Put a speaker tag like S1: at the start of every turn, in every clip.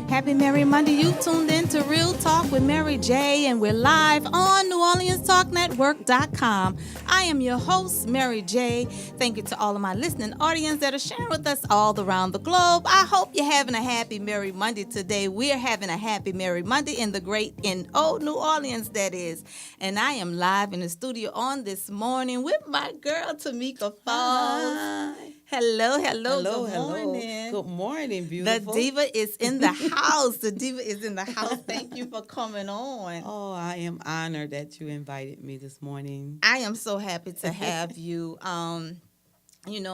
S1: Happy Mary Monday. You tuned in to Real Talk with Mary J, and we're live on NewOrleansTalkNetwork.com. I am your host, Mary J. Thank you to all of my listening audience that are sharing with us all around the globe. I hope you're having a happy Mary Monday today. We're having a happy Mary Monday in the great, in old New Orleans, that is. And I am live in the studio on this morning with my girl, Tamika Falls.
S2: Hi.
S1: Hello,
S2: Hello,
S1: good morning.
S2: Good morning,
S1: The
S2: beautiful.
S1: diva is in the house. The diva is in the house. Thank you for coming on.
S2: Oh, I am honored that you invited me this morning.
S1: I am so happy to have you.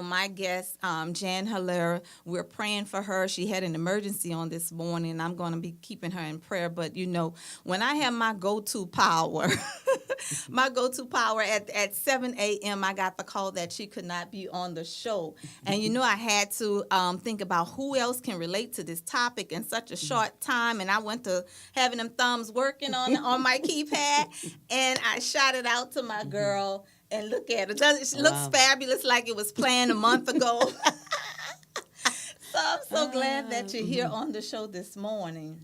S1: My guest, Jan Hilaire, we're praying for her. She had an emergency on this morning, and I'm going to be keeping her in prayer. But, when I have my go-to power, at 7 a.m., I got the call that she could not be on the show. And, I had to think about who else can relate to this topic in such a short time. And I went to having them thumbs working on my keypad, and I shot it out to my girl. And look at it. She looks fabulous, like it was planned a month ago. So I'm so glad that you're here on the show this morning.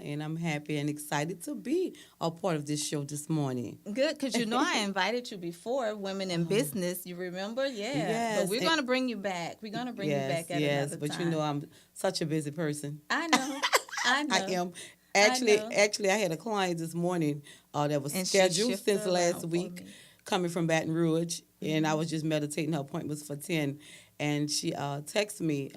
S2: And I'm happy and excited to be a part of this show this morning.
S1: Good, because I invited you before, Women in Business. You remember? Yeah.
S2: Yes.
S1: But we're going to bring you back. We're going to bring you back at another
S2: but
S1: time.
S2: I'm such a busy person.
S1: I know.
S2: I am. Actually, I had a client this morning that was scheduled since last week, coming from Baton Rouge, and I was just meditating. Her appointment was for 10, and she texted me,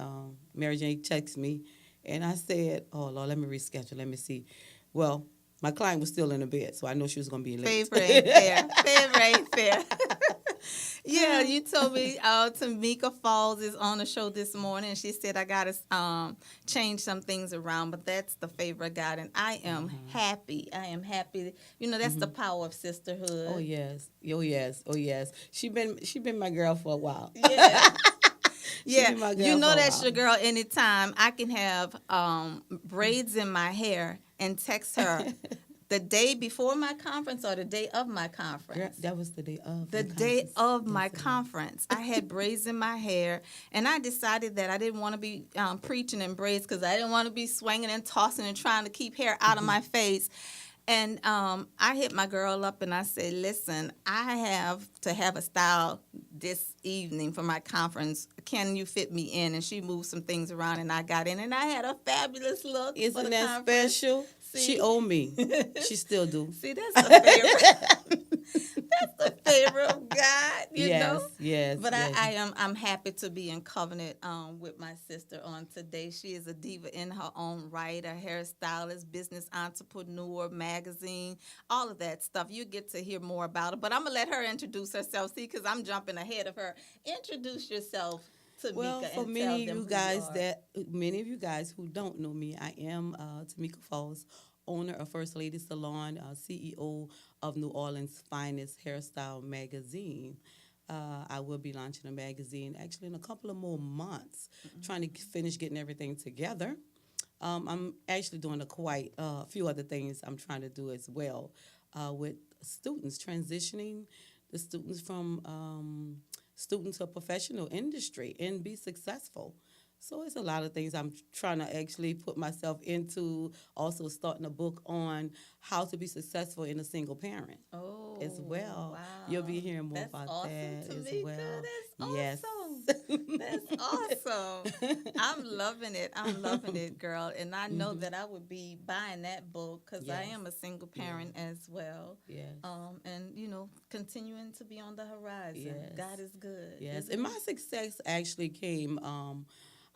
S2: Mary Jane texted me, and I said, oh, Lord, let me reschedule, let me see. Well, my client was still in the bed, so I know she was going to be late.
S1: Favor ain't fair. Favor ain't fair. Yeah, you told me Tamika Falls is on the show this morning, and she said I got to change some things around, but that's the favor I got, and I am happy. I am happy. That's the power of sisterhood.
S2: Oh, yes. Oh, yes. Oh, yes. She been my girl for a while.
S1: Yeah. Yeah,
S2: that's
S1: your girl anytime. I can have braids in my hair and text her the day before my conference or the day of my conference.
S2: Girl, that was the day of
S1: the day of my conference. I had braids in my hair, and I decided that I didn't want to be preaching in braids because I didn't want to be swinging and tossing and trying to keep hair out of my face. And I hit my girl up and I said, listen, I have to have a style this evening for my conference. Can you fit me in? And she moved some things around and I got in and I had a fabulous look.
S2: Isn't that special? See? She owed me. She still do.
S1: See, that's the favorite. That's the favor of God, you know?
S2: Yes,
S1: but I'm happy to be in covenant with my sister on today. She is a diva in her own right, a hairstylist, business entrepreneur, magazine, all of that stuff. You get to hear more about it. But I'm going to let her introduce herself, because I'm jumping ahead of her. Introduce yourself, Tamika.
S2: Well, for many of you guys who don't know me, I am Tamika Falls, owner of First Lady Salon, CEO of New Orleans' finest hairstyle magazine. I will be launching a magazine actually in a couple of more months, trying to finish getting everything together. I'm actually doing a few other things I'm trying to do as well with students, transitioning the students from student to a professional industry and be successful. So it's a lot of things I'm trying to actually put myself into. Also starting a book on how to be successful in a single parent as well.
S1: Wow.
S2: You'll be hearing more about
S1: awesome,
S2: that
S1: Tamika.
S2: as well.
S1: That's
S2: yes.
S1: awesome. That's awesome. I'm loving it. I'm loving it, girl. And I know that I would be buying that book because I am a single parent as well.
S2: Yes.
S1: And, continuing to be on the horizon.
S2: Yes.
S1: God is good.
S2: Yes. And my success actually came...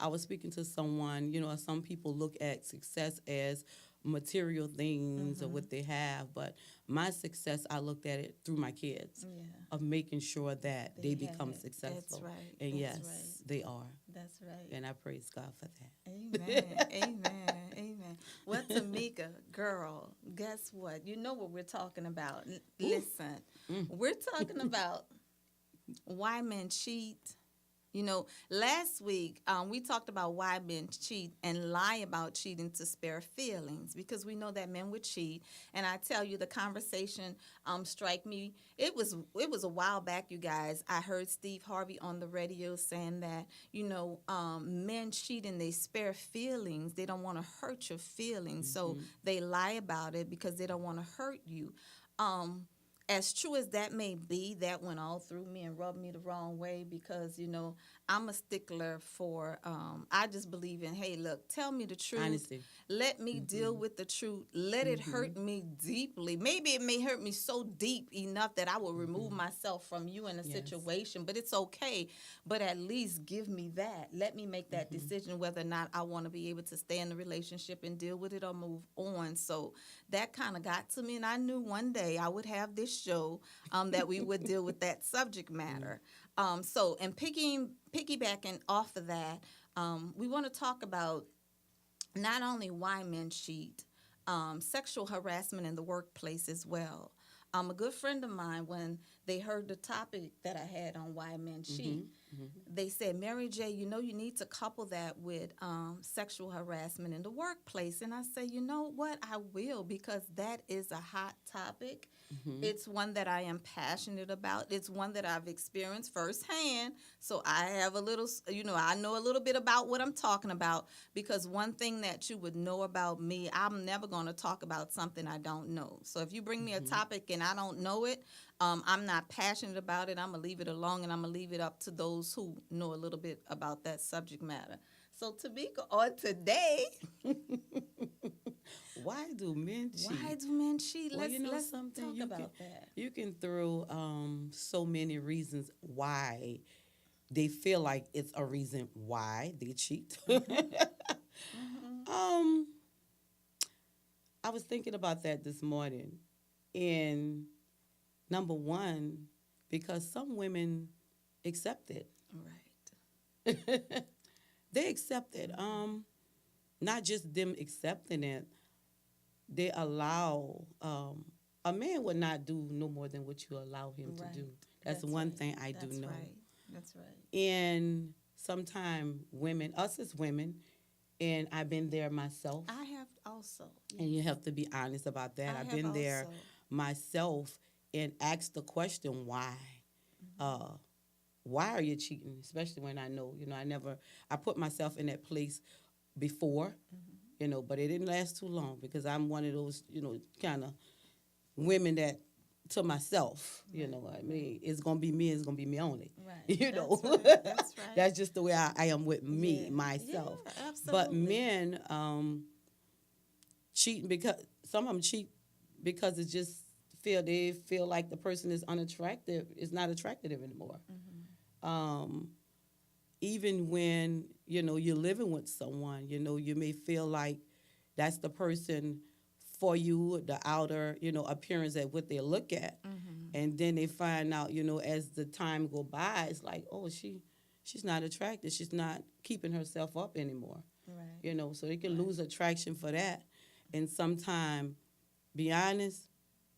S2: I was speaking to someone, some people look at success as material things or what they have, but my success, I looked at it through my kids, of making sure that they become successful.
S1: That's right.
S2: And
S1: That's
S2: yes,
S1: right.
S2: they are.
S1: That's right.
S2: And I praise God for that.
S1: Amen. Amen. Amen. Well, Tamika, girl, guess what? You know what we're talking about. Listen, we're talking about why men cheat, You know, last week we talked about why men cheat and lie about cheating to spare feelings, because we know that men would cheat. And I tell you, the conversation strike me. It was a while back, you guys. I heard Steve Harvey on the radio saying that men cheat and they spare feelings. They don't want to hurt your feelings, so they lie about it because they don't want to hurt you. As true as that may be, that went all through me and rubbed me the wrong way, because I'm a stickler for I just believe in, hey, look, tell me the truth.
S2: Honesty.
S1: Let me deal with the truth. Let it hurt me deeply. Maybe it may hurt me so deep enough that I will remove myself from you in a situation, but it's okay. But at least give me that. Let me make that decision whether or not I want to be able to stay in the relationship and deal with it or move on. So that kind of got to me, and I knew one day I would have this show that we would deal with that subject matter. And piggybacking off of that, we want to talk about not only why men cheat, sexual harassment in the workplace as well. A good friend of mine, when they heard the topic that I had on why men cheat, they said, Mary J., you need to couple that with sexual harassment in the workplace. And I say, you know what? I will, because that is a hot topic. It's one that I am passionate about. It's one that I've experienced firsthand. So I have a little, I know a little bit about what I'm talking about, because one thing that you would know about me, I'm never going to talk about something I don't know. So if you bring me a topic and I don't know it, I'm not passionate about it. I'm going to leave it alone, and I'm going to leave it up to those who know a little bit about that subject matter. So, Tamika, on today,
S2: Why do men cheat?
S1: why do men cheat?
S2: Well,
S1: Let's
S2: something,
S1: talk
S2: you
S1: about
S2: can,
S1: that.
S2: You can throw so many reasons why they feel like it's a reason why they cheat. um, I was thinking about that this morning, and number one, because some women accept it.
S1: Right.
S2: They accept it. Not just them accepting it, they allow a man would not do no more than what you allow him to do. That's one
S1: right.
S2: thing I do
S1: That's
S2: know.
S1: Right. That's right.
S2: And sometimes women, us as women, and I've been there myself.
S1: I have also.
S2: And you have to be honest about that. I've been there myself and asked the question why. Why are you cheating? Especially when I know, I put myself in that place before, but it didn't last too long, because I'm one of those, kind of women that, to myself, I mean, it's going to be me, it's going to be me only.
S1: Right.
S2: That's
S1: right. That's right.
S2: That's just the way I am with me, myself.
S1: Yeah, absolutely.
S2: But men cheating, because some of them cheat because it's just they feel like the person is unattractive, is not attractive anymore. Even when, you're living with someone, you may feel like that's the person for you, the outer, appearance at what they look at. And then they find out, as the time go by, it's like, oh, she's not attractive. She's not keeping herself up anymore.
S1: Right.
S2: So they can lose attraction for that. And sometimes, be honest,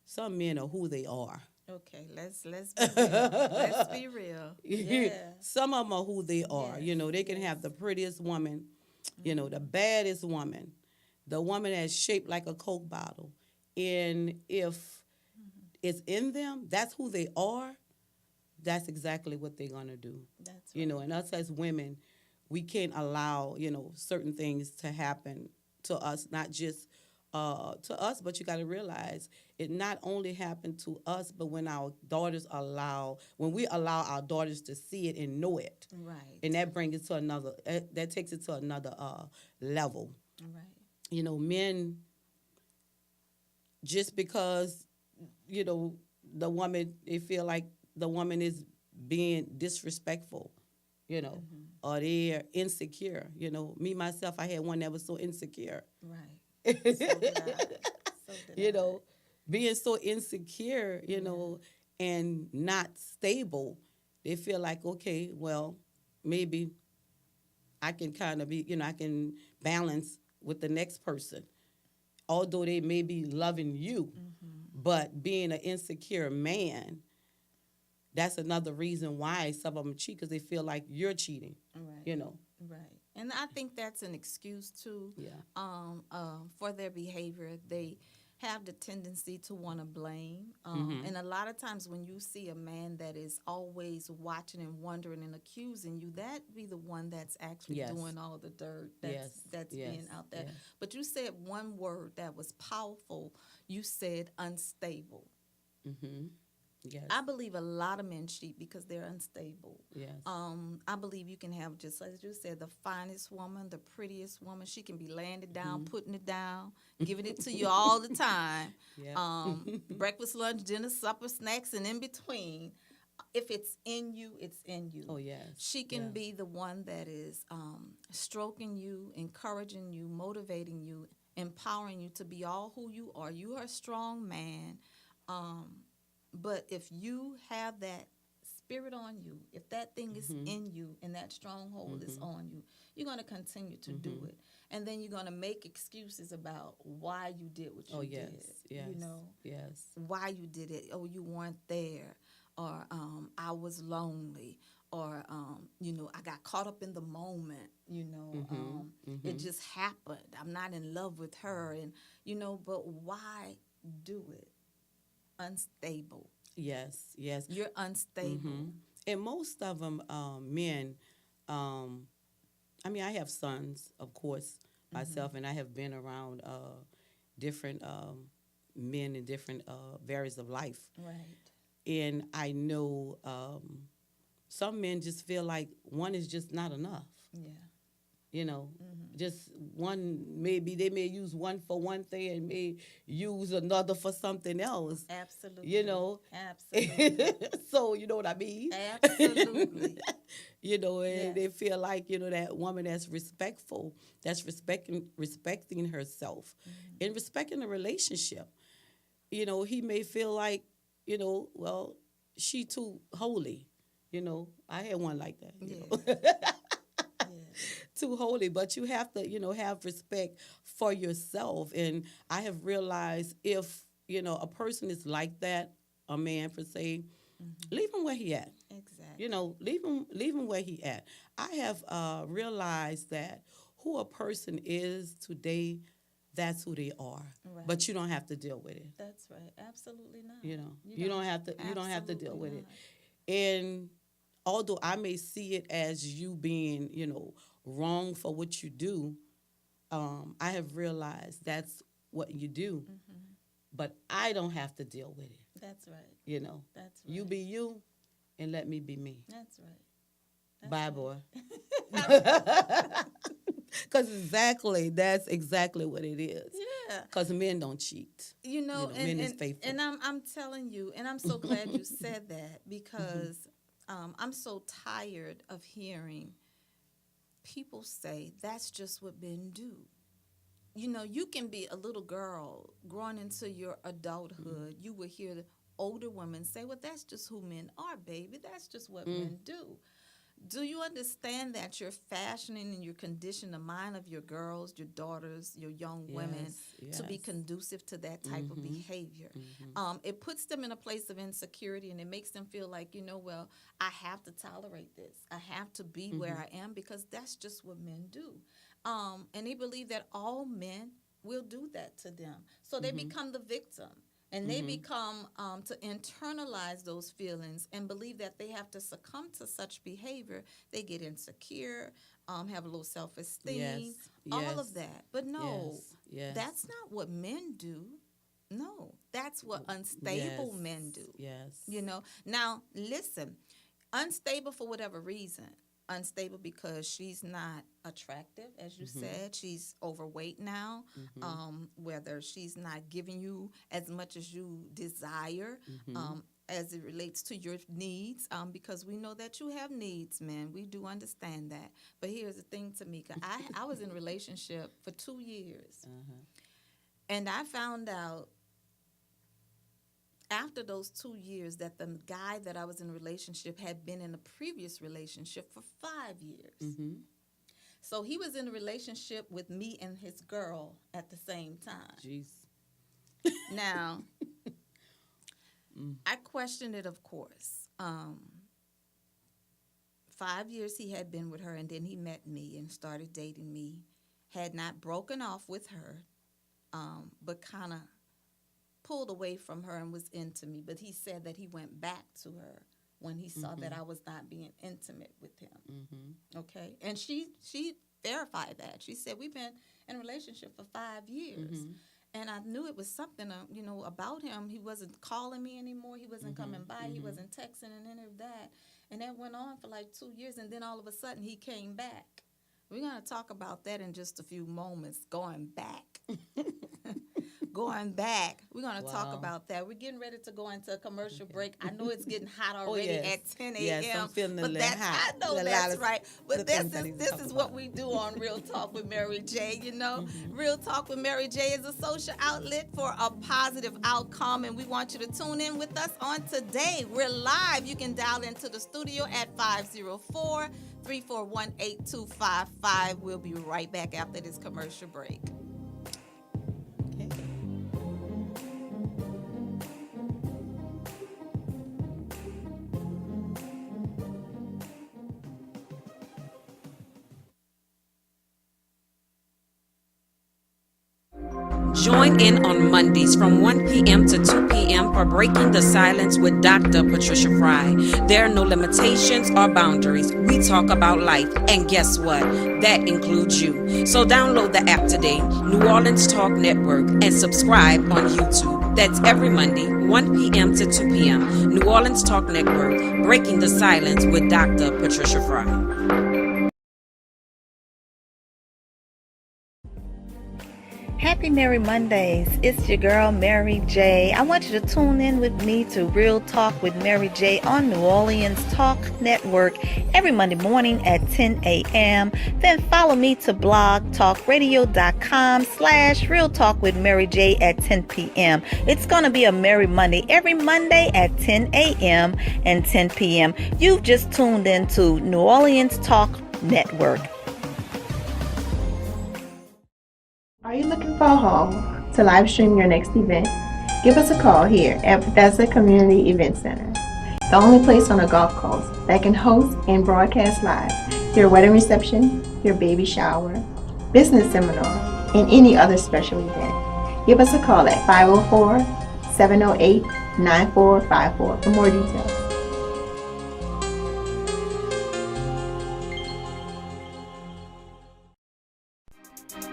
S2: some men are who they are.
S1: Okay, let's be real. Let's be real. Yeah.
S2: Some of them are who they are.
S1: Yes,
S2: They can have the prettiest woman, the baddest woman, the woman that's shaped like a Coke bottle. And if it's in them, that's who they are, that's exactly what they're going to do.
S1: That's right.
S2: And us as women, we can't allow, certain things to happen to us, not just to us, but you got to realize it not only happened to us, but when we allow our daughters to see it and know it.
S1: Right.
S2: And that brings it to that takes it to another level.
S1: Right.
S2: Men, just because, the woman, they feel like the woman is being disrespectful, or they're insecure. Me, myself, I had one that was so insecure.
S1: Right. So did I. So did I.
S2: Being so insecure, and not stable, they feel like, okay, well, maybe I can kind of be, I can balance with the next person. Although they may be loving you, but being an insecure man, that's another reason why some of them cheat, because they feel like you're cheating.
S1: Right.
S2: You know.
S1: Right. And I think that's an excuse too.
S2: Yeah.
S1: For their behavior. They have the tendency to want to blame.
S2: Mm-hmm.
S1: And a lot of times when you see a man that is always watching and wondering and accusing you, that be the one that's actually
S2: Yes.
S1: doing all the dirt that's
S2: Yes.
S1: being out there.
S2: Yes.
S1: But you said one word that was powerful. You said unstable.
S2: Mm-hmm. Yes.
S1: I believe a lot of men cheat because they're unstable.
S2: Yes.
S1: I believe you can have, just as you said, the finest woman, the prettiest woman. She can be laying it down, putting it down, giving it to you all the time.
S2: Yeah.
S1: Breakfast, lunch, dinner, supper, snacks, and in between. If it's in you, it's in you.
S2: Oh, yes.
S1: She can
S2: Yes.
S1: be the one that is stroking you, encouraging you, motivating you, empowering you to be all who you are. You are a strong man. But if you have that spirit on you, if that thing is in you and that stronghold is on you, you're going to continue to do it. And then you're going to make excuses about why you did what you
S2: yes.
S1: did.
S2: Yes.
S1: You know,
S2: Yes.
S1: why you did it. Oh, you weren't there. Or I was lonely. Or, I got caught up in the moment. It just happened. I'm not in love with her. And, but why do it? Unstable.
S2: Yes. Yes.
S1: You're unstable.
S2: And most of them, men, I have sons, of course, myself, and I have been around different men in different areas of life.
S1: Right.
S2: And I know some men just feel like one is just not enough.
S1: Yeah.
S2: Just one, maybe they may use one for one thing and may use another for something else.
S1: Absolutely.
S2: Absolutely. So, you know what I mean?
S1: Absolutely.
S2: And they feel like, that woman that's respectful, that's respecting herself and respecting the relationship. He may feel like, well, she too holy. I had one like that. You know? Too holy, but you have to, have respect for yourself. And I have realized if, a person is like that, a man per se, leave him where he at.
S1: Exactly.
S2: Leave him where he at. I have realized that who a person is today, that's who they are.
S1: Right.
S2: But you don't have to deal with it.
S1: That's right. Absolutely not.
S2: You don't have to deal with it. And although I may see it as you being, wrong for what you do, I have realized that's what you do. But I don't have to deal with it.
S1: That's right.
S2: That's
S1: right.
S2: You be you, and let me be me.
S1: That's right.
S2: Bye, boy. Because that's exactly what it is.
S1: Yeah.
S2: Because men don't cheat. Men is faithful.
S1: And I'm telling you, and I'm so glad you said that, because I'm so tired of hearing people say that's just what men do. You can be a little girl growing into your adulthood. You will hear the older women say, well, that's just who men are, baby. That's just what men do. Do you understand that you're fashioning and you're conditioning the mind of your girls, your daughters, your young women to be conducive to that type of behavior? It puts them in a place of insecurity, and it makes them feel like, well, I have to tolerate this. I have to be where I am because that's just what men do. And they believe that all men will do that to them. So they become the victim. And they become to internalize those feelings and believe that they have to succumb to such behavior. They get insecure, have a low self-esteem, all of that. But no, that's not what men do. No, that's what unstable men do.
S2: Yes.
S1: Now, listen, unstable for whatever reason. Unstable because she's not attractive, as you said. She's overweight now, whether she's not giving you as much as you desire as it relates to your needs, because we know that you have needs, man. We do understand that. But here's the thing, Tamika. I was in a relationship for 2 years, and I found out after those 2 years that the guy that I was in a relationship had been in a previous relationship for 5 years. So he was in a relationship with me and his girl at the same time.
S2: Jeez.
S1: Now, I questioned it, of course. Um, 5 years he had been with her, and then he met me and started dating me. Had not broken off with her, but kind of pulled away from her and was into me. But he said that he went back to her when he saw that I was not being intimate with him. Okay, and she verified that. She said we've been in a relationship for 5 years. And I knew it was something, about him. He wasn't calling me anymore. He wasn't coming by. He wasn't texting and any of that. And that went on for like 2 years. And then all of a sudden, he came back. We're going to talk about that in just a few moments, going back. Going back. We're going to talk about that. We're getting ready to go into a commercial break. I know it's getting hot already at 10 a.m.
S2: Yes, I'm feeling a little hot.
S1: I know that's right. But this is what we do on Real Talk with Mary J. Real Talk with Mary J. is a social outlet for a positive outcome, and we want you to tune in with us on today. We're live. You can dial into the studio at 504-341-8255. We'll be right back after this commercial break.
S3: Join in on Mondays from 1 p.m. to 2 p.m. for Breaking the Silence with Dr. Patricia Fry. There are no limitations or boundaries. We talk about life, and guess what? That includes you. So download the app today, New Orleans Talk Network, and subscribe on YouTube. That's every Monday, 1 p.m. to 2 p.m. New Orleans Talk Network, Breaking the Silence with Dr. Patricia Fry.
S1: Happy Merry Mondays. It's your girl, Mary J. I want you to tune in with me to Real Talk with Mary J on New Orleans Talk Network every Monday morning at 10 a.m. Then follow me to blogtalkradio.com/Real Talk with Mary J at 10 p.m. It's going to be a Merry Monday every Monday at 10 a.m. and 10 p.m. You've just tuned into New Orleans Talk Network.
S4: Are you looking for a home to live stream your next event? Give us a call here at Bethesda Community Event Center, the only place on the Gulf Coast that can host and broadcast live your wedding reception, your baby shower, business seminar, and any other special event. Give us a call at 504-708-9454 for more details.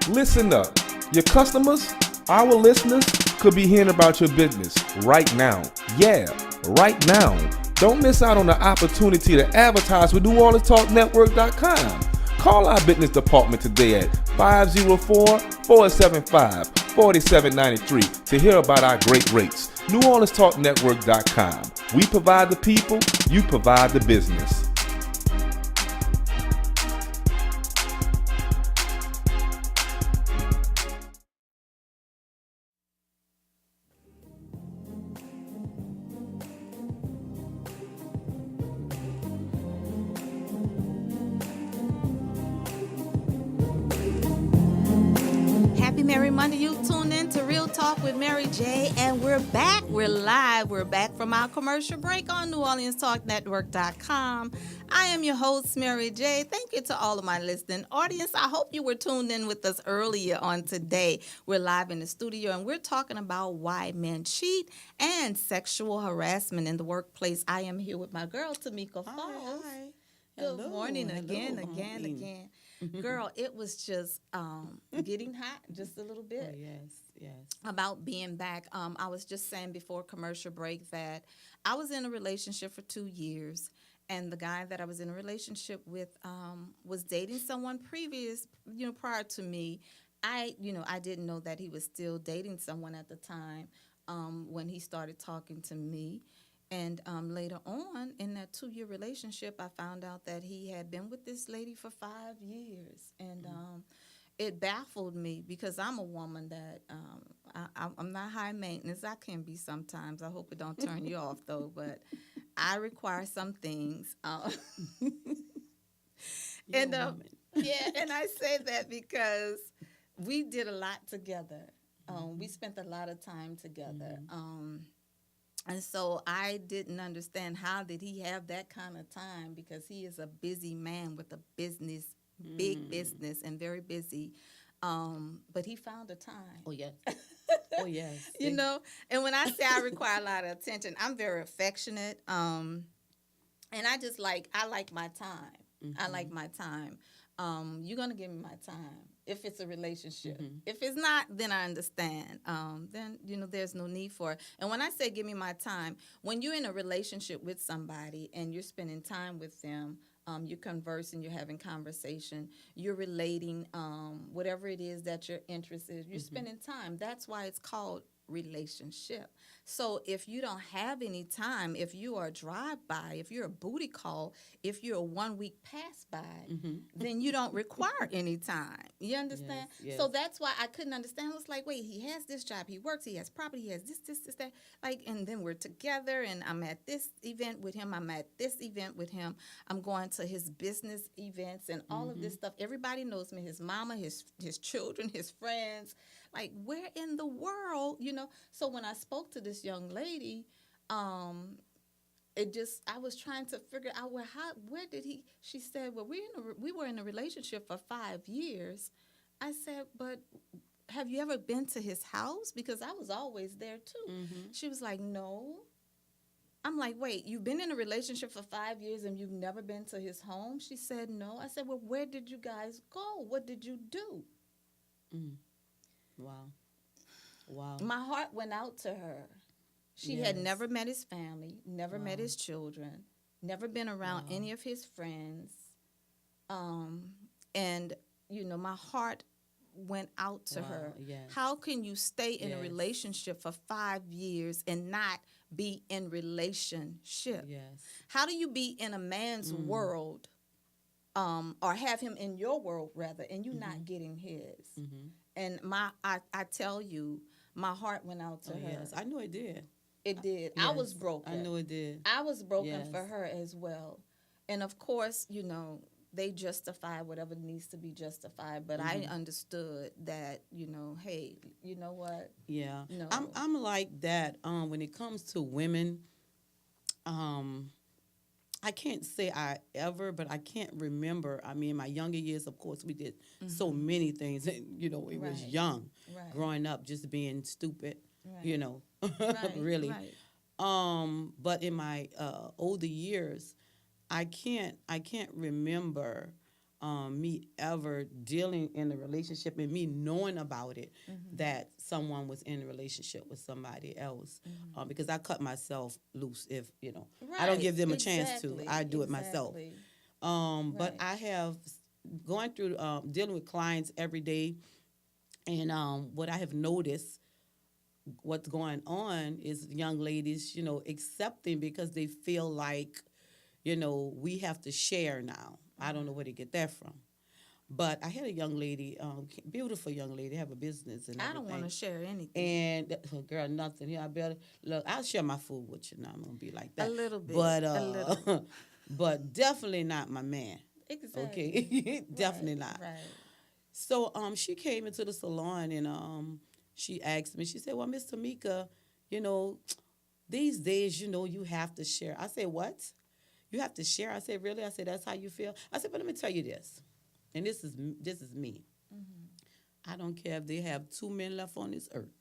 S5: Listen up. Your customers, our listeners, could be hearing about your business right now. Yeah, right now. Don't miss out on the opportunity to advertise with NewOrleansTalkNetwork.com. Call our business department today at 504-475-4793 to hear about our great rates. NewOrleansTalkNetwork.com. We provide the people, you provide the business.
S1: Merry Monday. You tune in to Real Talk with Mary J. And we're back. We're live. We're back from our commercial break on NewOrleansTalkNetwork.com. I am your host, Mary J. Thank you to all of my listening audience. I hope you were tuned in with us earlier on today. We're live in the studio and we're talking about why men cheat and sexual harassment in the workplace. I am here with my girl, Tamika Falls.
S2: Hi.
S1: Good
S2: Hello.
S1: morning
S2: Hello.
S1: again. Girl, it was just getting hot just a little bit.
S2: Oh, yes.
S1: About being back. I was just saying before commercial break that I was in a relationship for 2 years, and the guy that I was in a relationship with was dating someone prior to me. I didn't know that he was still dating someone at the time when he started talking to me. And later on in that 2-year relationship, I found out that he had been with this lady for 5 years. And it baffled me because I'm a woman that I'm not high maintenance. I can be sometimes. I hope it don't turn you off, though. But I require some things. And I say that because we did a lot together. We spent a lot of time together. And so I didn't understand how did he have that kind of time, because he is a busy man with a business, big business, and very busy. But he found a time.
S2: Oh yes. Oh yes.
S1: You know, and when I say I require a lot of attention, I'm very affectionate. And I like my time. I like my time. You're gonna give me my time if it's a relationship. If it's not, then I understand. Then there's no need for it. And when I say give me my time, when you're in a relationship with somebody and you're spending time with them, you're conversing, you're having conversation, you're relating, whatever it is that your interest is, you're spending time. That's why it's called relationship. So if you don't have any time, if you are a drive-by, if you're a booty call, if you're a 1 week pass by, then you don't require any time. You understand?
S2: Yes.
S1: So that's why I couldn't understand. I was like, wait, he has this job, he works, he has property, he has this, that. Like, and then we're together, and I'm at this event with him, I'm at this event with him, I'm going to his business events and all of this stuff. Everybody knows me, his mama, his children, his friends. Like, where in the world, So when I spoke to this young lady, I was trying to figure out where did he? She said, well, we were in a relationship for 5 years. I said, but have you ever been to his house? Because I was always there too. She was like, no. I'm like, wait, you've been in a relationship for 5 years and you've never been to his home? She said, no. I said, well, where did you guys go? What did you do?
S2: Wow.
S1: My heart went out to her. She had never met his family, never met his children, never been around any of his friends. And, my heart went out to her.
S2: Yes.
S1: How can you stay in a relationship for 5 years and not be in relationship?
S2: Yes.
S1: How do you be in a man's world, or have him in your world, rather, and you not getting his? And I tell you, my heart went out to her.
S2: Yes, I know it did.
S1: It did.
S2: Yes,
S1: I was broken.
S2: I know it did.
S1: I was broken
S2: Yes.
S1: for her as well. And of course, they justify whatever needs to be justified. But I understood that, hey, you know what?
S2: Yeah.
S1: No.
S2: I'm like that when it comes to women. I can't say but I can't remember. I mean, in my younger years, of course, we did so many things. And, it was young, growing up, just being stupid, really.
S1: Right.
S2: But in my older years, I can't remember me ever dealing in a relationship and me knowing about it, that someone was in a relationship with somebody else, because I cut myself loose if I don't give them a chance to. I do it myself. But I have going through dealing with clients every day, and what I have noticed, what's going on is young ladies, accepting because they feel like, we have to share now. I don't know where to get that from. But I had a young lady, beautiful young lady, have a business and everything.
S1: I don't want to share anything.
S2: And girl, nothing. Yeah, I better look. I'll share my food with you. Now I'm gonna be like that.
S1: A little bit.
S2: But
S1: a little.
S2: but definitely not my man.
S1: Exactly.
S2: Okay, definitely not.
S1: Right.
S2: So she came into the salon and she asked me. She said, "Well, Miss Tamika, these days, you have to share." I said, "What? You have to share?" I said, "Really?" I said, "That's how you feel?" I said, "But let me tell you this, and this is me. I don't care if they have 2 men left on this earth.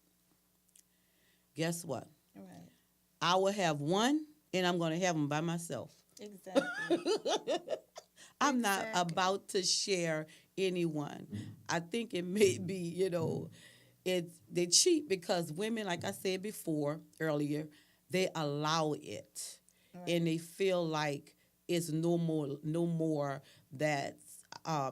S2: Guess what?
S1: Right.
S2: I will have one, and I'm going to have them by myself.
S1: Exactly.
S2: I'm not about to share anyone. I think it may be, they cheat because women, like I said earlier, they allow it. Right. And they feel like it's no more that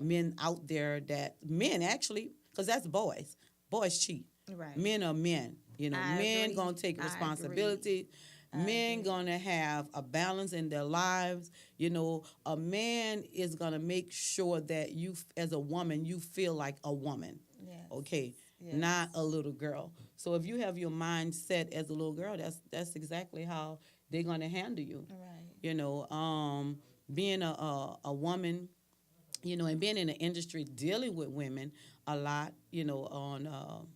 S2: men out there men actually, because that's boys. Boys cheat.
S1: Right.
S2: Men are men. Men going to take
S1: I
S2: responsibility. Men going to have a balance in their lives. A man is going to make sure that you, as a woman, you feel like a woman.
S1: Yes.
S2: Okay?
S1: Yes.
S2: Not a little girl. So if you have your mind set as a little girl, that's exactly how they're going to handle you.
S1: Right.
S2: Being a woman, and being in the industry dealing with women a lot, on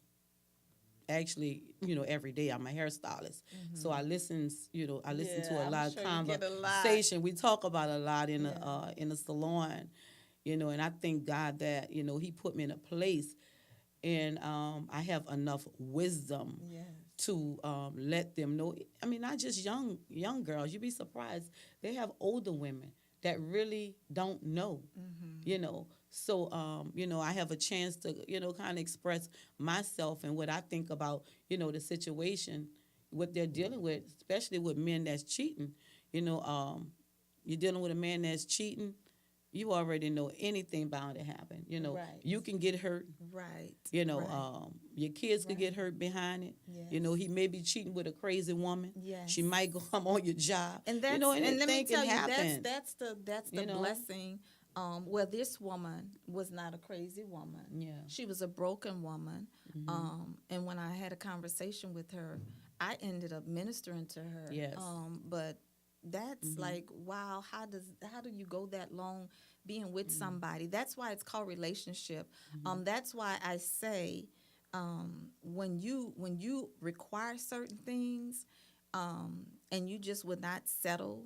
S2: actually, every day. I'm a hairstylist. So I I listen to a
S1: I'm
S2: lot
S1: sure
S2: of
S1: you get a lot.
S2: conversation. We talk about a lot in the salon, and I thank God that, he put me in a place, and I have enough wisdom
S1: Yes.
S2: to let them know. I mean, not just young girls. You'd be surprised. They have older women that really don't know. So I have a chance to kind of express myself and what I think about the situation, what they're dealing with, especially with men that's cheating. You're dealing with a man that's cheating. You already know anything bound to happen.
S1: Right.
S2: You can get hurt.
S1: Right.
S2: Your kids could
S1: Right.
S2: get hurt behind it.
S1: Yes.
S2: He may be cheating with a crazy woman.
S1: Yes.
S2: She might come on your job.
S1: And that's
S2: anything
S1: and let me tell
S2: can
S1: you,
S2: happen.
S1: that's the blessing. Well, this woman was not a crazy woman.
S2: Yeah.
S1: She was a broken woman. And when I had a conversation with her, I ended up ministering to her.
S2: Yes.
S1: But that's like, wow, how do you go that long being with somebody? That's why it's called relationship. That's why I say, when you require certain things, and you just would not settle,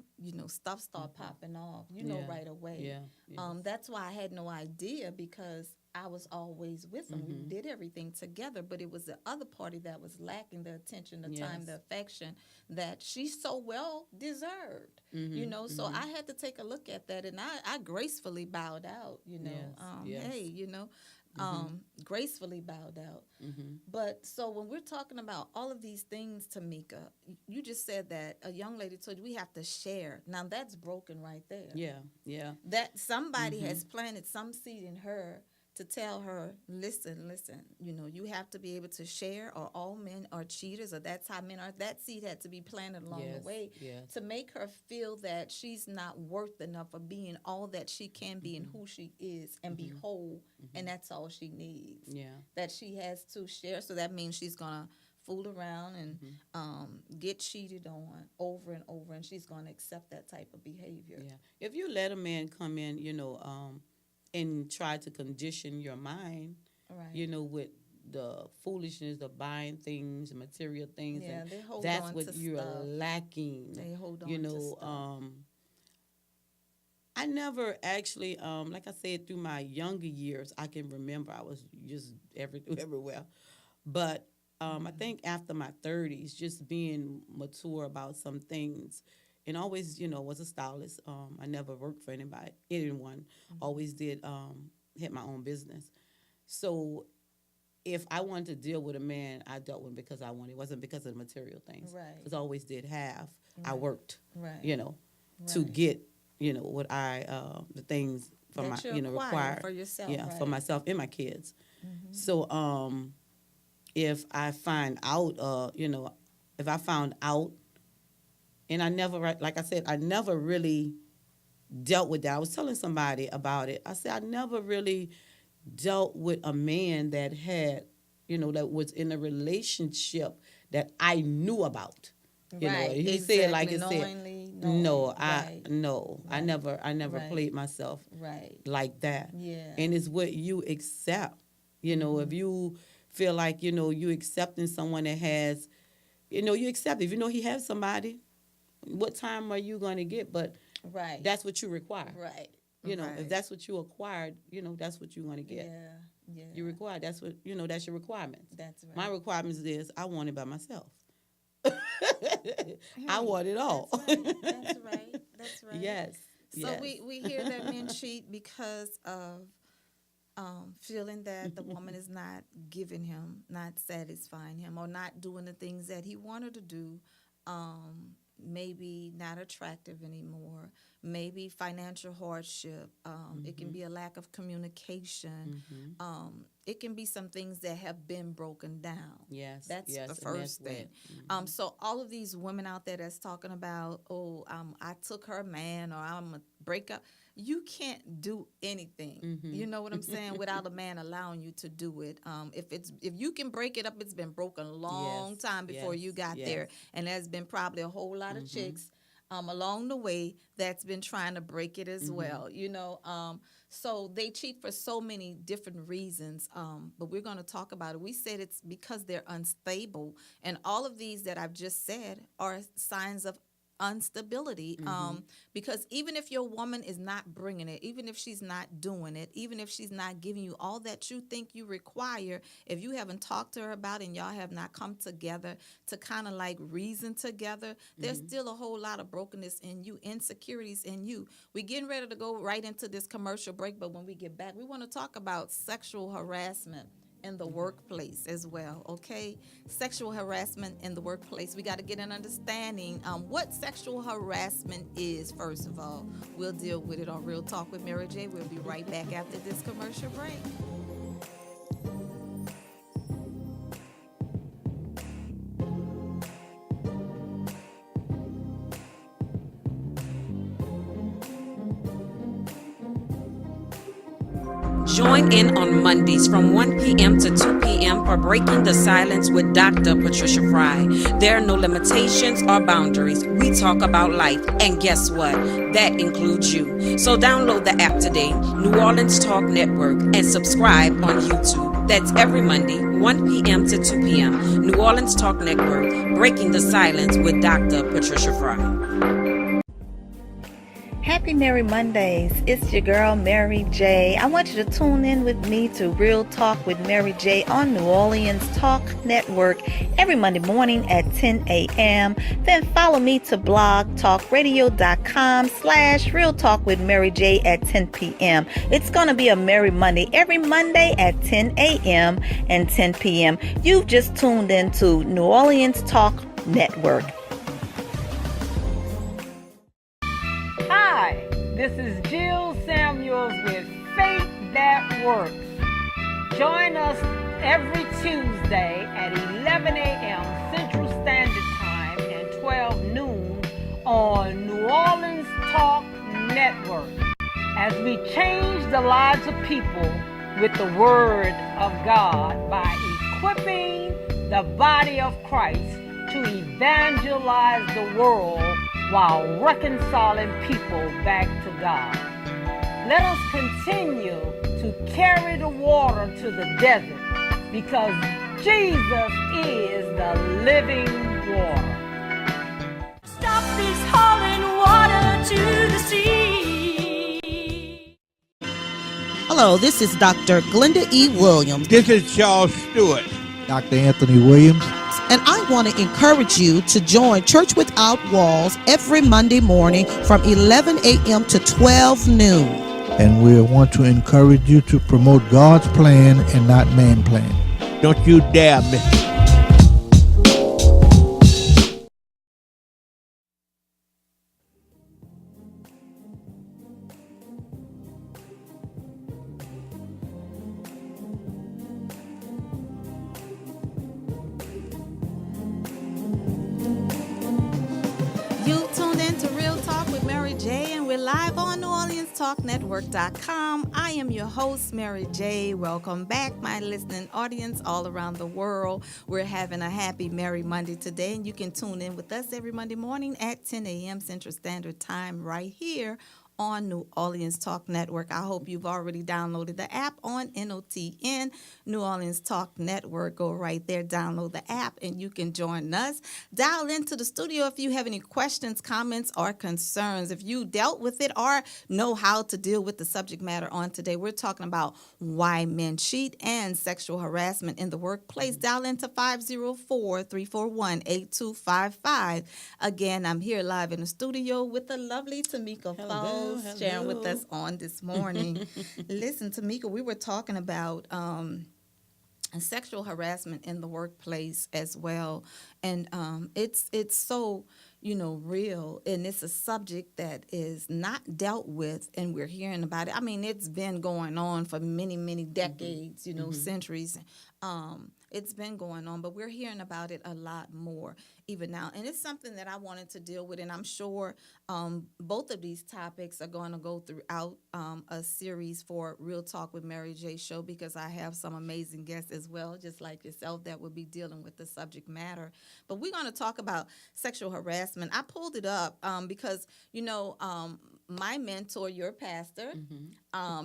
S1: stuff start popping off, right away.
S2: Yeah. Yes.
S1: That's why I had no idea, because I was always with him. We did everything together, but it was the other party that was lacking the attention, the time, the affection that she so well deserved. So I had to take a look at that, and I gracefully bowed out.
S2: Yes.
S1: Hey, gracefully bowed out. But so when we're talking about all of these things, Tamika, you just said that a young lady told you we have to share. Now that's broken right there.
S2: Yeah.
S1: That somebody has planted some seed in her to tell her, listen, you have to be able to share, or all men are cheaters, or that's how men are. That seed had to be planted along the way to make her feel that she's not worth enough of being all that she can be and who she is, and be whole, and that's all she needs.
S2: Yeah.
S1: That she has to share. So that means she's going to fool around and get cheated on over and over, and she's going to accept that type of behavior.
S2: Yeah. If you let a man come in, and try to condition your mind,
S1: Right.
S2: With the foolishness of buying things, material things,
S1: Yeah,
S2: and
S1: they hold
S2: that's
S1: on
S2: what
S1: to
S2: you're
S1: stuff.
S2: lacking.
S1: They hold on to stuff.
S2: I never actually, like I said, through my younger years, I can remember I was just everywhere. But I think after my 30s, just being mature about some things, and always, was a stylist. I never worked for anyone. Always did, had my own business. So if I wanted to deal with a man, I dealt with him because I wanted. It wasn't because of the material things.
S1: Right.
S2: Because I always did have. I worked,
S1: Right.
S2: to get, what the things for
S1: That
S2: my,
S1: you acquire
S2: required.
S1: for yourself,
S2: Yeah,
S1: right.
S2: for myself and my kids. So if I find out, if I found out, and I never, like I said, I never really dealt with that. I was telling somebody about it. I said I never really dealt with a man that had, that was in a relationship that I knew about.
S1: Right.
S2: He said, like it
S1: Knowingly,
S2: said,
S1: knowing.
S2: no,
S1: Right.
S2: I never
S1: Right.
S2: played myself
S1: Right.
S2: like that.
S1: Yeah.
S2: And it's what you accept. If you feel like, you accepting someone that has, you accept it. If he has somebody, what time are you going to get? But
S1: Right.
S2: that's what you require.
S1: Right.
S2: If
S1: Right.
S2: that's what you acquired, that's what you're going to get.
S1: Yeah. Yeah.
S2: You require. That's what, that's your requirements.
S1: That's right.
S2: My requirements is I want it by myself. I want it all.
S1: That's right. That's right.
S2: Yes.
S1: So
S2: yes.
S1: we hear that men cheat because of feeling that the woman is not giving him, not satisfying him, or not doing the things that he wanted to do. Maybe not attractive anymore. Maybe financial hardship. It can be a lack of communication. It can be some things that have been broken down.
S2: Yes.
S1: That's
S2: yes,
S1: the
S2: and
S1: first
S2: that's
S1: thing.
S2: what-
S1: So all of these women out there that's talking about, I took her man, or I'm going to break up. You can't do anything. You know what I'm saying? Without a man allowing you to do it. If you can break it up, it's been broken a long
S2: Yes,
S1: time before
S2: yes,
S1: you got
S2: yes.
S1: there. And there's been probably a whole lot of chicks along the way that's been trying to break it as well. So they cheat for so many different reasons, but we're going to talk about it. We said it's because they're unstable, and all of these that I've just said are signs of instability. Because even if your woman is not bringing it, even if she's not doing it, even if she's not giving you all that you think you require, if you haven't talked to her about it and y'all have not come together to kind of like reason together, there's still a whole lot of brokenness in you, insecurities in you. We're getting ready to go right into this commercial break, but when we get back, we want to talk about sexual harassment in the workplace as well, okay? Sexual harassment in the workplace. We got to get an understanding what sexual harassment is, first of all. We'll deal with it on Real Talk with Mary J. We'll be right back after this commercial break.
S3: Join in on Mondays from 1 p.m. to 2 p.m. for Breaking the Silence with Dr. Patricia Fry. There are no limitations or boundaries. We talk about life, and guess what? That includes you. So download the app today, New Orleans Talk Network, and subscribe on YouTube. That's every Monday, 1 p.m. to 2 p.m. New Orleans Talk Network, Breaking the Silence with Dr. Patricia Fry.
S6: Happy Merry Mondays. It's your girl, Mary J. I want you to tune in with me to Real Talk with Mary J on New Orleans Talk Network every Monday morning at 10 a.m. Then follow me to blogtalkradio.com/Real Talk with Mary J at 10 p.m. It's going to be a Merry Monday every Monday at 10 a.m. and 10 p.m. You've just tuned into New Orleans Talk Network.
S7: Hi, this is Jill Samuels with Faith That Works. Join us every Tuesday at 11 a.m. Central Standard Time and 12 noon on New Orleans Talk Network as we change the lives of people with the Word of God by equipping the body of Christ to evangelize the world while reconciling people back to God. Let us continue to carry the water to the desert because Jesus is the living water.
S8: Stop this hauling water to the sea.
S9: Hello, this is Dr. Glenda E. Williams.
S10: This is Charles Stewart.
S11: Dr. Anthony Williams.
S9: And I want to encourage you to join Church Without Walls every Monday morning from 11 a.m. to 12 noon.
S11: And we want to encourage you to promote God's plan and not man's plan.
S10: Don't you dare miss it.
S1: You tuned in to Real Talk with Mary J, and we're live on NewOrleansTalkNetwork.com. I am your host, Mary J. Welcome back, my listening audience all around the world. We're having a happy Merry Monday today, and you can tune in with us every Monday morning at 10 a.m. Central Standard Time right here on New Orleans Talk Network. I hope you've already downloaded the app on NOTN, New Orleans Talk Network. Go right there, download the app, and you can join us. Dial into the studio if you have any questions, comments, or concerns. If you dealt with it or know how to deal with the subject matter on today, we're talking about why men cheat and sexual harassment in the workplace. Dial into 504-341-8255. Again, I'm here live in the studio with the lovely Tamika Falls. Sharing with us on this morning. Listen, Tamika, we were talking about sexual harassment in the workplace as well, and it's so real, and it's a subject that is not dealt with, and we're hearing about it. I mean, it's been going on for many decades, centuries. It's been going on, but we're hearing about it a lot more even now. And it's something that I wanted to deal with, and I'm sure both of these topics are going to go throughout a series for Real Talk with Mary J show, because I have some amazing guests as well, just like yourself, that will be dealing with the subject matter. But we're going to talk about sexual harassment. I pulled it up because, my mentor, your pastor,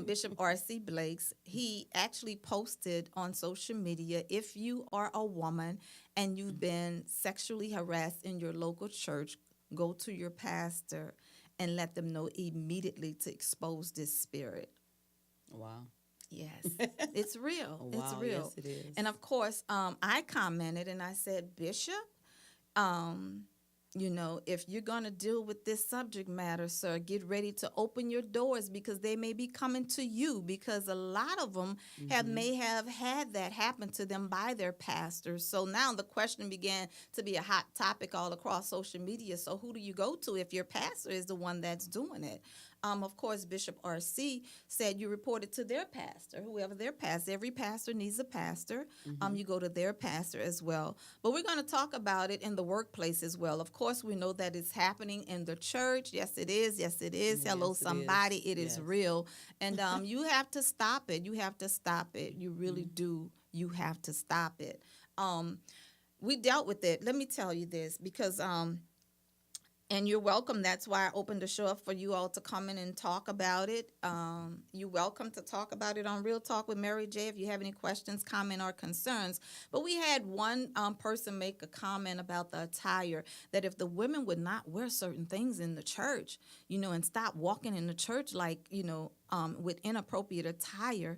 S1: Bishop R.C. Blakes, he actually posted on social media, if you are a woman and you've been sexually harassed in your local church, go to your pastor and let them know immediately to expose this spirit.
S2: Wow.
S1: Yes, it's real.
S2: Wow,
S1: It's real.
S2: yes, it is.
S1: And of course, I commented and I said, Bishop, you know, if you're going to deal with this subject matter, sir, get ready to open your doors because they may be coming to you, because a lot of them may have had that happen to them by their pastors. So now the question began to be a hot topic all across social media. So who do you go to if your pastor is the one that's doing it? Of course, Bishop R.C. said you report it to their pastor, whoever their pastor. Every pastor needs a pastor. You go to their pastor as well. But we're going to talk about it in the workplace as well. Of course, we know that it's happening in the church. Yes, it is. Yes, it is. Hello,
S2: Yes, it
S1: somebody.
S2: is.
S1: It is
S2: Yes.
S1: real. And you have to stop it. You have to stop it. You really do. You have to stop it. We dealt with it. Let me tell you this, because and you're welcome. That's why I opened the show up for you all to come in and talk about it. You're welcome to talk about it on Real Talk with Mary J. if you have any questions, comment, or concerns. But we had one person make a comment about the attire, that if the women would not wear certain things in the church, you know, and stop walking in the church like, you know, with inappropriate attire.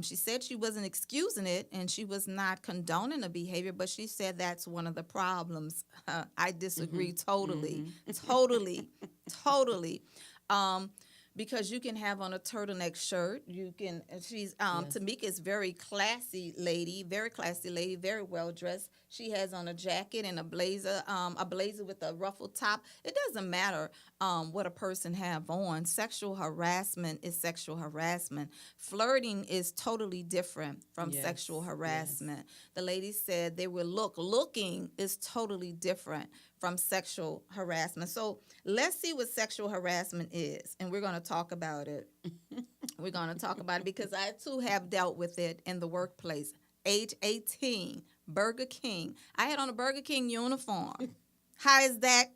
S1: She said she wasn't excusing it and she was not condoning the behavior, but she said that's one of the problems. I disagree totally. Because you can have on a turtleneck shirt. You can. She's Tamika is very classy lady, very well dressed. She has on a jacket and a blazer with a ruffled top. It doesn't matter what a person have on. Sexual harassment is sexual harassment. Flirting is totally different from sexual harassment. The lady said they will looking is totally different from sexual harassment. So let's see what sexual harassment is, and we're going to talk about it. We're going to talk about it because I too have dealt with it in the workplace. Age 18, Burger King. I had on a Burger King uniform. How is that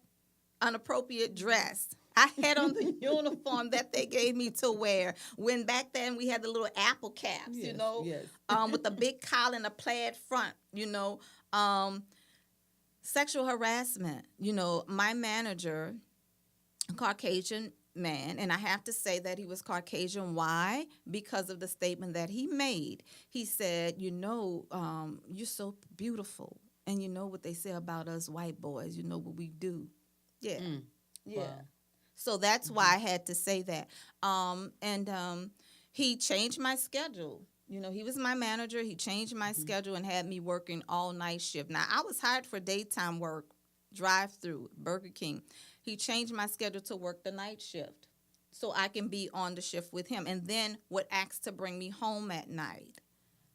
S1: inappropriate dress? I had on the uniform that they gave me to wear. When back then we had the little apple caps, you know, with a big collar and a plaid front, you know. Sexual harassment. You know, my manager, Caucasian man, and I have to say that he was Caucasian. Why? Because of the statement that he made. He said, you know, you're so beautiful. And you know what they say about us white boys. You know what we do. Yeah. Yeah. Wow. So that's why I had to say that. He changed my schedule. You know, he was my manager. He changed my schedule and had me working all night shift. Now, I was hired for daytime work, drive-through, Burger King. He changed my schedule to work the night shift so I can be on the shift with him, and then would ask to bring me home at night.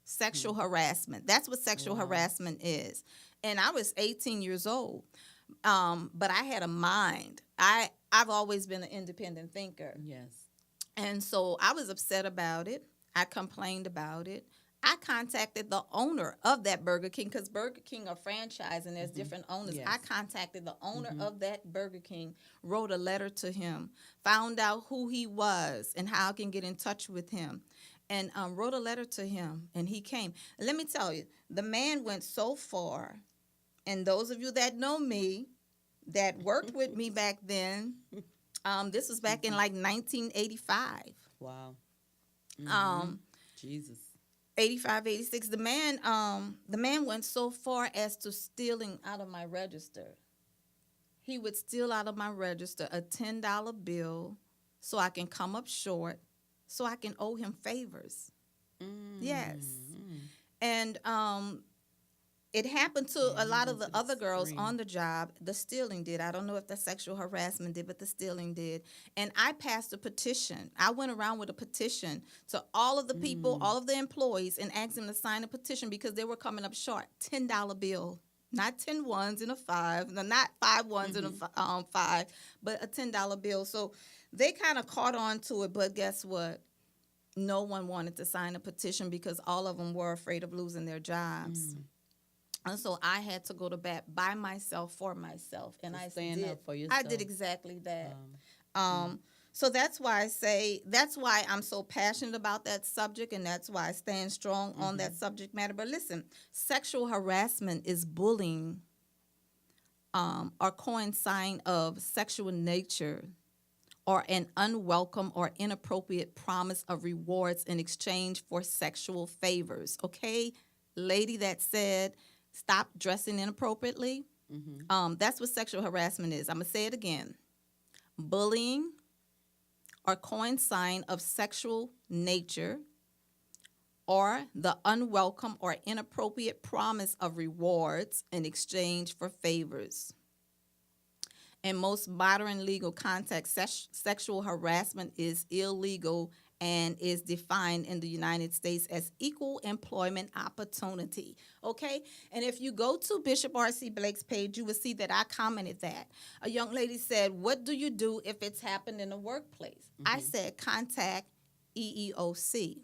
S1: Sexual harassment. That's what sexual harassment is. And I was 18 years old, but I had a mind. I've always been an independent thinker.
S2: Yes.
S1: And so I was upset about it. I complained about it. I contacted the owner of that Burger King, because Burger King are franchise and there's different owners.
S2: Yes.
S1: I contacted the owner of that Burger King, wrote a letter to him, found out who he was and how I can get in touch with him, and wrote a letter to him, and he came. And let me tell you, the man went so far, and those of you that know me, that worked with me back then, this was back in like 1985.
S2: Wow. Jesus.
S1: 85, 86. The man went so far as to stealing out of my register. He would steal out of my register a $10 bill so I can come up short, so I can owe him favors. Yes. And it happened to a lot of the other girls on the job. The stealing did. I don't know if the sexual harassment did, but the stealing did. And I passed a petition. I went around with a petition to all of the people, all of the employees, and asked them to sign a petition because they were coming up short. $10 bill. Not 10 ones and a 5. No, not 5 ones and a 5, but a $10 bill. So they kind of caught on to it, but guess what? No one wanted to sign a petition because all of them were afraid of losing their jobs. And so I had to go to bat by myself for myself, and I
S2: stand
S1: did.
S2: up for yourself.
S1: I did exactly that. So that's why I say, that's why I'm so passionate about that subject, and that's why I stand strong on that subject matter. But listen, sexual harassment is bullying, or coinciding of sexual nature, or an unwelcome or inappropriate promise of rewards in exchange for sexual favors. Okay, lady that said, stop dressing inappropriately. That's what sexual harassment is. I'm gonna say it again: bullying or coinciding of sexual nature, or the unwelcome or inappropriate promise of rewards in exchange for favors. In most modern legal contexts, sexual harassment is illegal and is defined in the United States as equal employment opportunity. Okay? And if you go to Bishop R.C. Blake's page, you will see that I commented that. A young lady said, "What do you do if it's happened in the workplace?" I said, contact EEOC.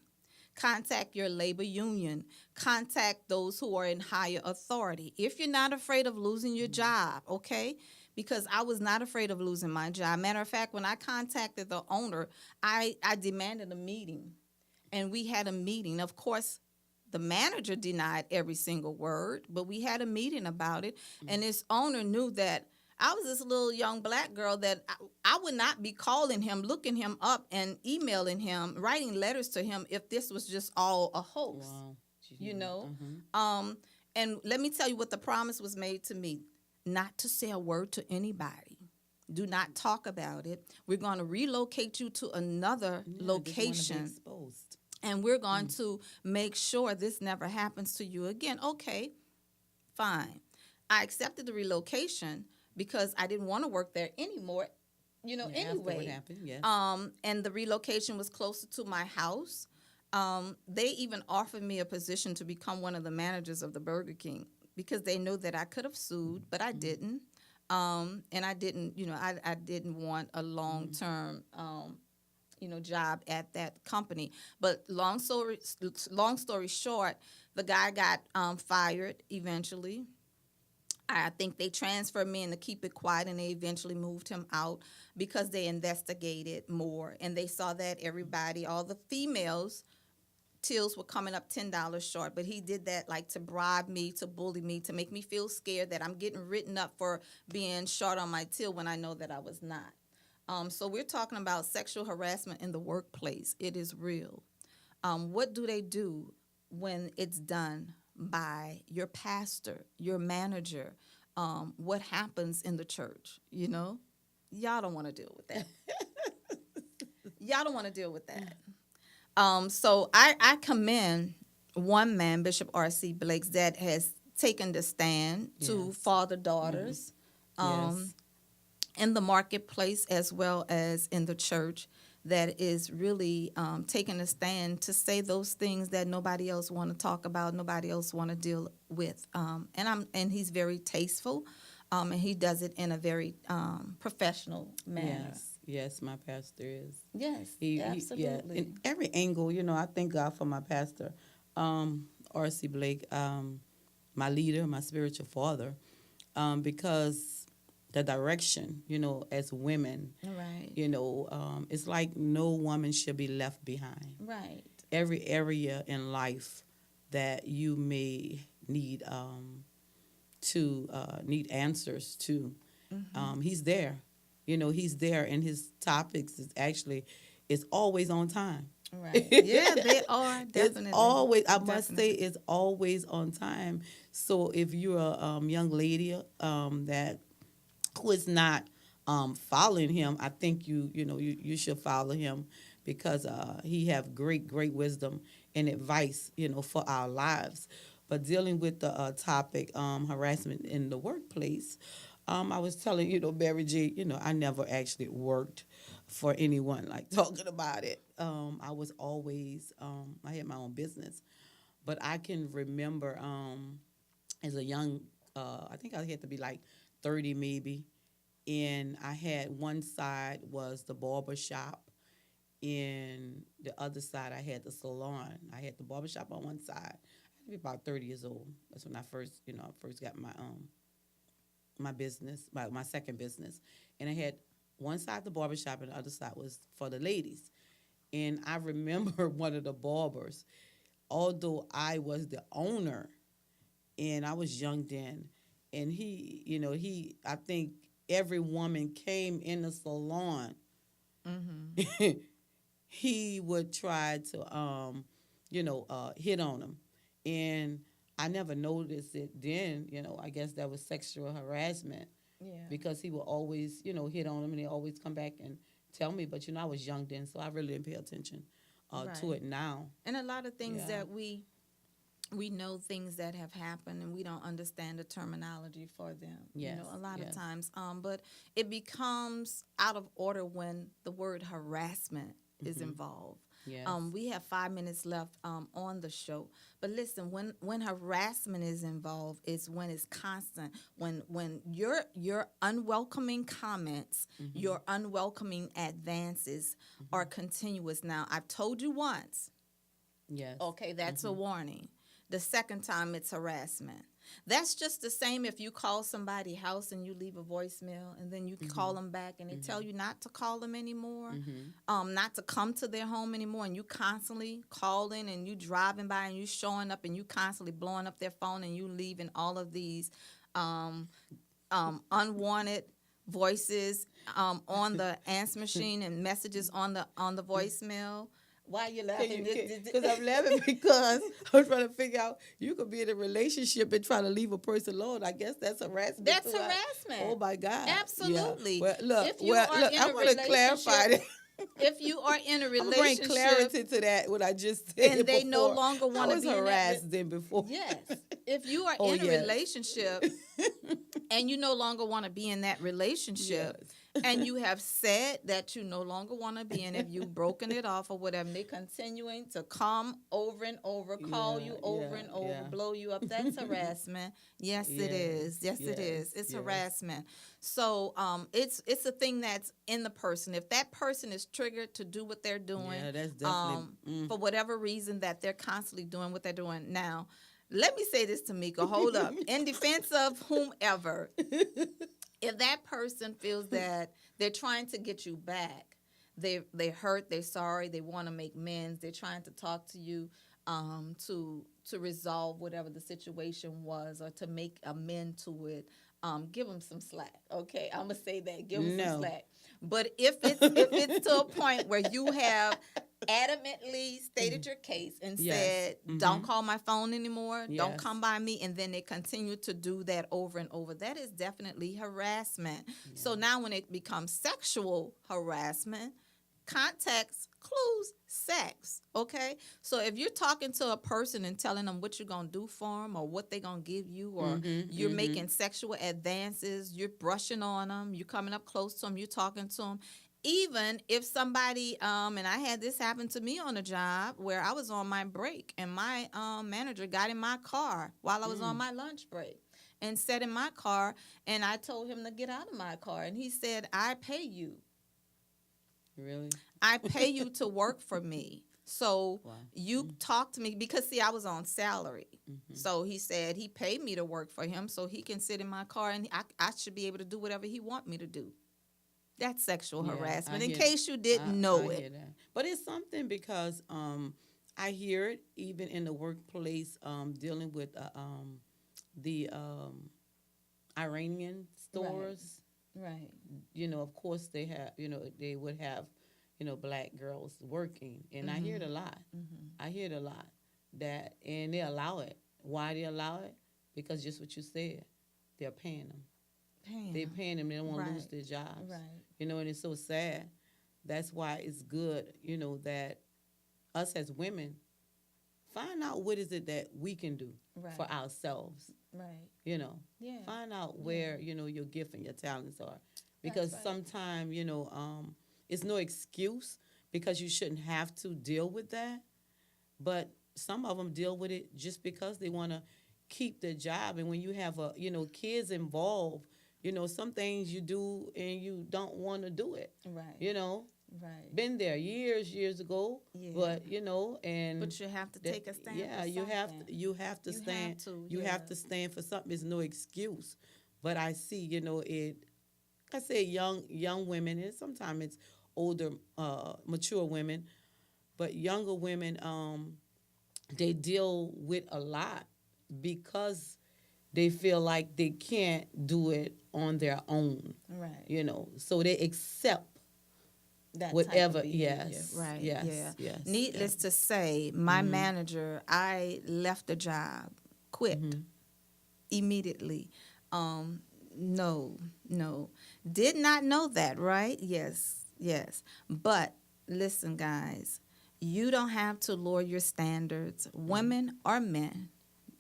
S1: Contact your labor union. Contact those who are in higher authority. If you're not afraid of losing your job, okay? Because I was not afraid of losing my job. Matter of fact, when I contacted the owner, I demanded a meeting. And we had a meeting. Of course, the manager denied every single word, but we had a meeting about it. And this owner knew that I was this little young black girl that I would not be calling him, looking him up, and emailing him, writing letters to him if this was just all a hoax.
S2: Wow.
S1: You know? And let me tell you what the promise was made to me: not to say a word to anybody. Do not talk about it. We're going to relocate you to another location.
S2: Exposed.
S1: And we're going to make sure this never happens to you again. Okay, fine. I accepted the relocation because I didn't want to work there anymore, anyway.
S2: After what happened, yes.
S1: And the relocation was closer to my house. They even offered me a position to become one of the managers of the Burger King because they knew that I could have sued, but I didn't. And I didn't, I didn't want a long-term, job at that company. But long story short, the guy got fired eventually. I think they transferred me in to keep it quiet, and they eventually moved him out because they investigated more, and they saw that everybody, all the females, tills were coming up $10 short. But he did that like to bribe me, to bully me, to make me feel scared that I'm getting written up for being short on my till when I know that I was not. So we're talking about sexual harassment in the workplace. It is real. What do they do when it's done by your pastor, your manager? What happens in the church? Y'all don't want to deal with that. Y'all don't want to deal with that. So I commend one man, Bishop R.C. Blakes, that has taken the stand to father daughters in the marketplace as well as in the church, that is really taking a stand to say those things that nobody else want to talk about, nobody else want to deal with. And he's very tasteful, and he does it in a very professional manner.
S2: Yes, my pastor is.
S1: Yes, absolutely.
S2: In every angle, I thank God for my pastor, R.C. Blake, my leader, my spiritual father, because the direction, as women,
S1: right.
S2: It's like no woman should be left behind.
S1: Right.
S2: Every area in life that you may need need answers to, he's there. He's there, and his topics is always on time.
S1: Right. Yeah, they are definitely.
S2: It's always, I must say, it's always on time. So if you're a young lady who is not following him, I think you should follow him, because he have great wisdom and advice for our lives. But dealing with the topic harassment in the workplace, I was telling Mary J, I never actually worked for anyone like talking about it. I was always I had my own business, but I can remember as a young I think I had to be like 30 maybe. And I had one side was the barber shop, and the other side I had the salon. I had the barber shop on one side. I had to be about 30 years old. That's when I first got my my business, my second business. And I had one side the barbershop and the other side was for the ladies. And I remember one of the barbers, although I was the owner and I was young then, and I think every woman came in the salon, he would try to, hit on them. And I never noticed it then, I guess that was sexual harassment.
S1: Yeah.
S2: Because he would always, hit on them, and they always come back and tell me. But, I was young then, so I really didn't pay attention to it now.
S1: And a lot of things
S2: Yeah.
S1: that we know things that have happened and we don't understand the terminology for them.
S2: Yes,
S1: A lot of
S2: yes.
S1: times. But it becomes out of order when the word harassment is involved.
S2: Yes.
S1: We have 5 minutes left on the show. But listen, when harassment is involved, it's when it's constant. When your unwelcoming comments, your unwelcoming advances are continuous. Now, I've told you once.
S2: Yes.
S1: Okay, that's a warning. The second time, it's harassment. That's just the same if you call somebody's house and you leave a voicemail, and then you call them back and they tell you not to call them anymore, not to come to their home anymore, and you constantly calling and you driving by and you showing up and you constantly blowing up their phone and you leaving all of these unwanted voices on the answer machine and messages on the voicemail. Why are you laughing?
S2: Because I'm laughing because I'm trying to figure out, you could be in a relationship and try to leave a person alone. I guess that's harassment.
S1: That's
S2: too.
S1: harassment.
S2: Oh, my God.
S1: Absolutely.
S2: Yeah. Well, look,
S1: If you are in
S2: I'm
S1: a
S2: going to clarify that.
S1: If you are in a
S2: I'm bring
S1: relationship,
S2: clarity to that, what I just said
S1: and they no
S2: before.
S1: longer want to
S2: I was
S1: be in that
S2: harassed then before.
S1: yes. If you are
S2: Oh,
S1: in a
S2: yes.
S1: relationship and you no longer want to be in that relationship, and you have said that you no longer want to be in, if you've broken it off or whatever, and they're continuing to come over and over, call you over and over, blow you up, that's harassment. Yes, it is. Yes, it is. It's harassment. So it's a thing that's in the person. If that person is triggered to do what they're doing,
S2: that's definitely
S1: for whatever reason that they're constantly doing what they're doing. Now, let me say this, Tamika. Hold up. In defense of whomever, if that person feels that they're trying to get you back, they hurt, they're sorry, they want to make amends, they're trying to talk to you to resolve whatever the situation was or to make amend to it, give them some slack. Okay, I'm gonna say that. Give them some slack. But if it's to a point where you have adamantly stated your case and said, don't call my phone anymore, don't come by me, and then they continue to do that over and over, that is definitely harassment. So now when it becomes sexual harassment, context clues sex, okay? So if you're talking to a person and telling them what you're going to do for them or what they're going to give you, or you're making sexual advances, you're brushing on them, you're coming up close to them, you're talking to them, even if somebody, and I had this happen to me on a job where I was on my break and my manager got in my car while I was on my lunch break and sat in my car, and I told him to get out of my car, and he said, I pay you.
S2: Really?
S1: I pay you to work for me. So you talk to me, because see, I was on salary. So he said he paid me to work for him so he can sit in my car, and I should be able to do whatever he want me to do. That's sexual harassment, in case you didn't know
S2: I
S1: it.
S2: hear that. But it's something because I hear it even in the workplace, dealing with the Iranian stores.
S1: Right.
S2: Of course they have, they would have, black girls working. And I hear it a lot. I hear it a lot. And they allow it. Why they allow it? Because just what you said, they're paying them. They're paying them. They don't want to lose their jobs.
S1: Right.
S2: And it's so sad. That's why it's good, that us as women find out what is it that we can do for ourselves.
S1: Right.
S2: Yeah. Find out where, your gift and your talents are. Because sometimes, it's no excuse because you shouldn't have to deal with that. But some of them deal with it just because they want to keep their job. And when you have, kids involved, some things you do and you don't want to do it.
S1: Right. Right.
S2: Been there years ago, but and
S1: but you have to take a stand.
S2: Yeah,
S1: for
S2: you have
S1: something.
S2: to. You have to stand. You have to stand for something. There's no excuse. But I see, it I say young women, and sometimes it's older, mature women, but younger women, they deal with a lot because they feel like they can't do it on their own.
S1: Right.
S2: You know, so they accept
S1: That
S2: whatever.
S1: type of behavior.
S2: Yes.
S1: Right.
S2: Yes.
S1: Yeah.
S2: Yes.
S1: Needless to say, my manager, I left the job, quit immediately. No. Did not know that, right? Yes. But listen, guys, you don't have to lower your standards, women or men.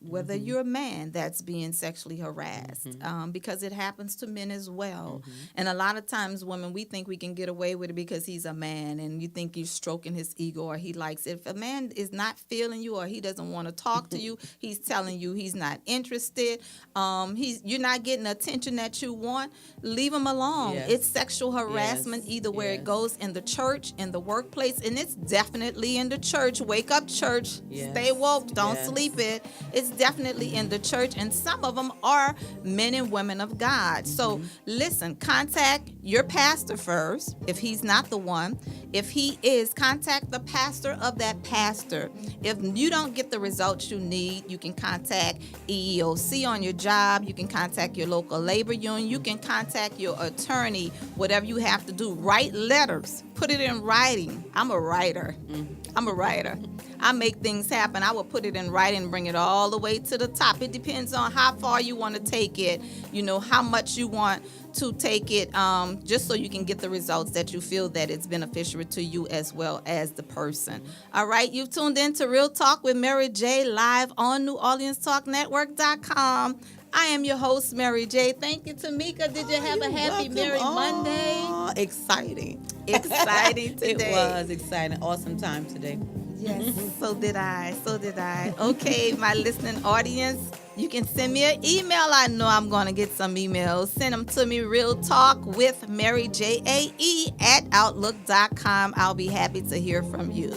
S1: Whether you're a man that's being sexually harassed, because it happens to men as well. And a lot of times women, we think we can get away with it because he's a man and you think you're stroking his ego or he likes it. If a man is not feeling you or he doesn't want to talk to you, he's telling you he's not interested, you're not getting the attention that you want, leave him alone.
S2: Yes.
S1: It's sexual harassment either where it goes in the church, in the workplace, and it's definitely in the church. Wake up, church.
S2: Yes.
S1: Stay woke. Don't
S2: Yes.
S1: sleep it. It's definitely in the church, and some of them are men and women of God. So listen, contact your pastor first if he's not the one. If he is, contact the pastor of that pastor. If you don't get the results you need, you can contact EEOC on your job. You can contact your local labor union. You can contact your attorney. Whatever you have to do, write letters, put it in writing. I'm a writer. I make things happen. I will put it in writing and bring it all the way to the top. It depends on how far you want to take it, how much you want to take it, just so you can get the results that you feel that it's beneficial to you as well as the person. All right, you've tuned in to Real Talk with Mary J. live on NewOrleansTalkNetwork.com. I am your host, Mary J. Thank you, Tamika. Did you have a happy Merry Monday?
S2: Exciting.
S1: Exciting today.
S2: It was exciting. Awesome time today.
S1: Yes, so did I. Okay, my listening audience, you can send me an email. I know I'm going to get some emails. Send them to me, Real Talk with Mary J.A.E. @outlook.com. I'll be happy to hear from you.